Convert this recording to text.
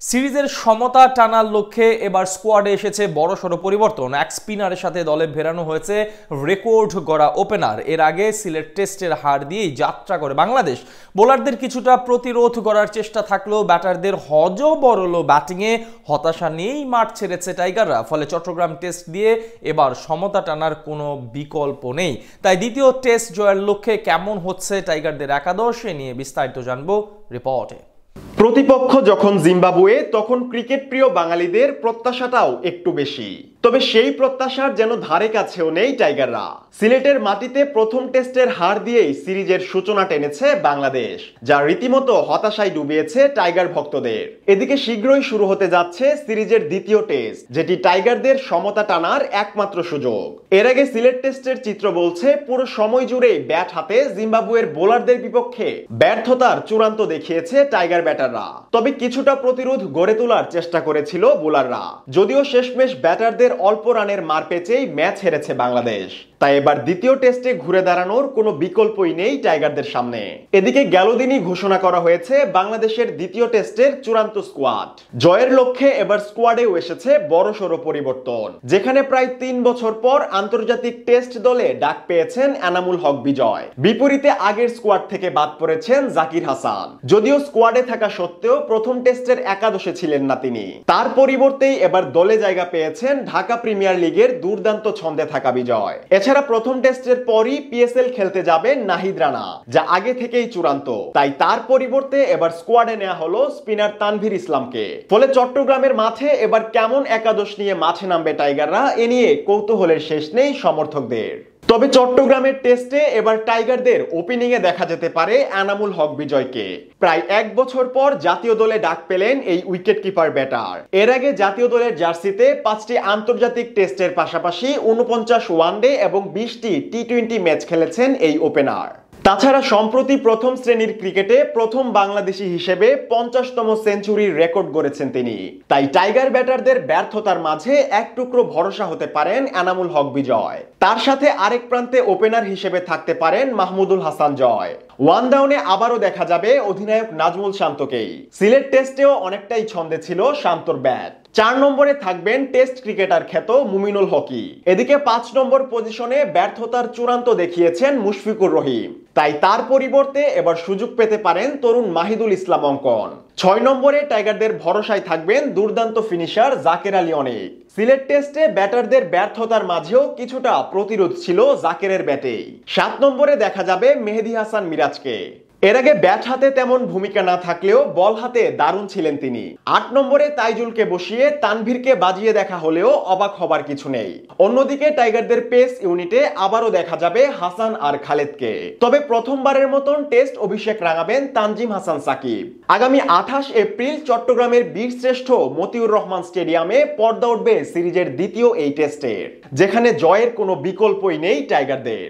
সিরিজের সমতা টানার লক্ষ্যে এবার স্কোয়াডে এসেছে বড়সড় পরিবর্তন। এক স্পিনারের সাথে দলে ফেরানো হয়েছে রেকর্ড গড়া ওপেনার। এর আগে সিলেট টেস্টের হার দিয়েই যাত্রা করে বাংলাদেশ। বোলারদের কিছুটা প্রতিরোধ করার চেষ্টা থাকলেও ব্যাটারদের হযবরল ব্যাটিংয়ে হতাশা নিয়েই মাঠ ছেড়েছে টাইগাররা। ফলে চট্টগ্রাম টেস্ট দিয়ে এবার সমতা টানার কোনো বিকল্প নেই। তাই দ্বিতীয় টেস্ট জয়ের লক্ষ্যে কেমন হচ্ছে টাইগারদের একাদশ, এ নিয়ে বিস্তারিত জানবো রিপোর্টে। প্রতিপক্ষ যখন জিম্বাবুয়ে, তখন ক্রিকেট প্রিয় বাঙালিদের প্রত্যাশাটাও একটু বেশি। তবে সেই প্রত্যাশার যেন ধারে কাছেও নেই টাইগাররা। সিলেটের মাটিতে প্রথম টেস্টের হার দিয়েই সিরিজের সূচনা টেনেছে বাংলাদেশ, যা রীতিমতো হতাশায় ডুবিয়েছে টাইগার ভক্তদের। এদিকে শীঘ্রই শুরু হতে যাচ্ছে সিরিজের দ্বিতীয় টেস্ট, যেটি টাইগারদের সমতা টানার একমাত্র সুযোগ। এর আগে সিলেট টেস্টের চিত্র বলছে, পুরো সময় জুড়েই ব্যাট হাতে জিম্বাবুয়ের বোলারদের বিপক্ষে ব্যর্থতার চূড়ান্ত দেখিয়েছে টাইগার ব্যাটাররা। তবে কিছুটা প্রতিরোধ গড়ে তোলার চেষ্টা করেছিল বোলাররা, যদিও শেষমেশ ব্যাটারদের অল্প রানের মার পেঁচেই ম্যাচ হেরেছে বাংলাদেশ। তাই এবার দ্বিতীয় টেস্টে ঘুরে দাঁড়ানোর কোনো বিকল্পই নেই টাইগারদের সামনে। এদিকে গেল দিনই ঘোষণা করা হয়েছে বাংলাদেশের দ্বিতীয় টেস্টের চূড়ান্ত স্কোয়াড। জয়ের লক্ষ্যে এবার স্কোয়াডেও এসেছে বড়সড় পরিবর্তন, যেখানে প্রায় 3 বছর পর আন্তর্জাতিক টেস্ট দলে ডাক পেয়েছেন এনামুল হক বিজয়। বিপরীতে আগের স্কোয়াড থেকে বাদ পড়েছেন জাকির হাসান। যদিও স্কোয়াডে থাকা সত্ত্বেও প্রথম টেস্টের একাদশে ছিলেন না তিনি। তার পরিবর্তেই এবার দলে জায়গা পেয়েছেন ঢাকা প্রিমিয়ার লিগের দুর্দান্ত ছন্দে থাকা বিজয়। এছাড়া প্রথম টেস্টের পরই পিএসএল খেলতে যাবেন নাহিদ রানা, যা আগে থেকেই চূড়ান্ত। তাই তার পরিবর্তে এবার স্কোয়াডে নেওয়া হলো স্পিনার তানভীর ইসলামকে। ফলে চট্টগ্রামের মাঠে এবার কেমন একাদশ নিয়ে মাঠে নামবে টাইগাররা, এ নিয়ে কৌতূহলের শেষ নেই সমর্থকদের। তবে চট্টগ্রামের টেস্টে এবার টাইগারদের ওপেনিং এ দেখা যেতে পারে এনামুল হক বিজয়কে। প্রায় 1 বছর পর জাতীয় দলে ডাক পেলেন এই উইকেট কিপার ব্যাটার। এর আগে জাতীয় দলের জার্সিতে 5টি আন্তর্জাতিক টেস্টের পাশাপাশি 49 ওয়ানডে এবং 20টি টি-20 ম্যাচ খেলেছেন এই ওপেনার। তাছাড়া সম্প্রতি প্রথম শ্রেণীর ক্রিকেটে প্রথম বাংলাদেশি হিসেবে 50তম সেঞ্চুরির রেকর্ড গড়েছেন তিনি। তাই টাইগার ব্যাটারদের ব্যর্থতার মাঝে এক টুকরো ভরসা হতে পারেন এনামুল হক বিজয়। তার সাথে আরেক প্রান্তে ওপেনার হিসেবে থাকতে পারেন মাহমুদুল হাসান জয়। ওয়ান ডাউনে আবারও দেখা যাবে অধিনায়ক নাজমুল শান্তকেই। সিলেট টেস্টেও অনেকটাই ছন্দে ছিল শান্তর ব্যাট। 4 নম্বরে থাকবেন টেস্ট ক্রিকেটার খ্যাত মুমিনুল হকি। এদিকে 5 নম্বর পজিশনে ব্যর্থতার চূড়ান্ত দেখিয়েছেন মুশফিকুর রহিম। তাই তার পরিবর্তে এবার সুযোগ পেতে পারেন তরুণ মাহিদুল ইসলাম অঙ্কন। 6 নম্বরে টাইগারদের ভরসায় থাকবেন দুর্দান্ত ফিনিশার জাকের আলী অনেক। সিলেট টেস্টে ব্যাটারদের ব্যর্থতার মাঝেও কিছুটা প্রতিরোধ ছিল জাকেরের ব্যাটেই। 7 নম্বরে দেখা যাবে মেহেদী হাসান মিরাজকে। এর আগে ব্যাট হাতে তেমন ভূমিকা না থাকলেও বল হাতে দারুণ ছিলেন তিনি। 8 নম্বরে তাইজুলকে বসিয়ে তানভীরকে বাজিয়ে দেখা হলেও অবাক হবার কিছু নেই। অন্যদিকে টাইগারদের পেস ইউনিটে আবারও দেখা যাবে হাসান আর খালেদকে। তবে প্রথমবারের মতন টেস্ট অভিষেক রাঙাবেন তানজিম হাসান সাকিব। আগামী 28 এপ্রিল চট্টগ্রামের বীরশ্রেষ্ঠ মতিউর রহমান স্টেডিয়ামে পর্দা উঠবে সিরিজের দ্বিতীয় এই টেস্টের, যেখানে জয়ের কোনো বিকল্পই নেই টাইগারদের।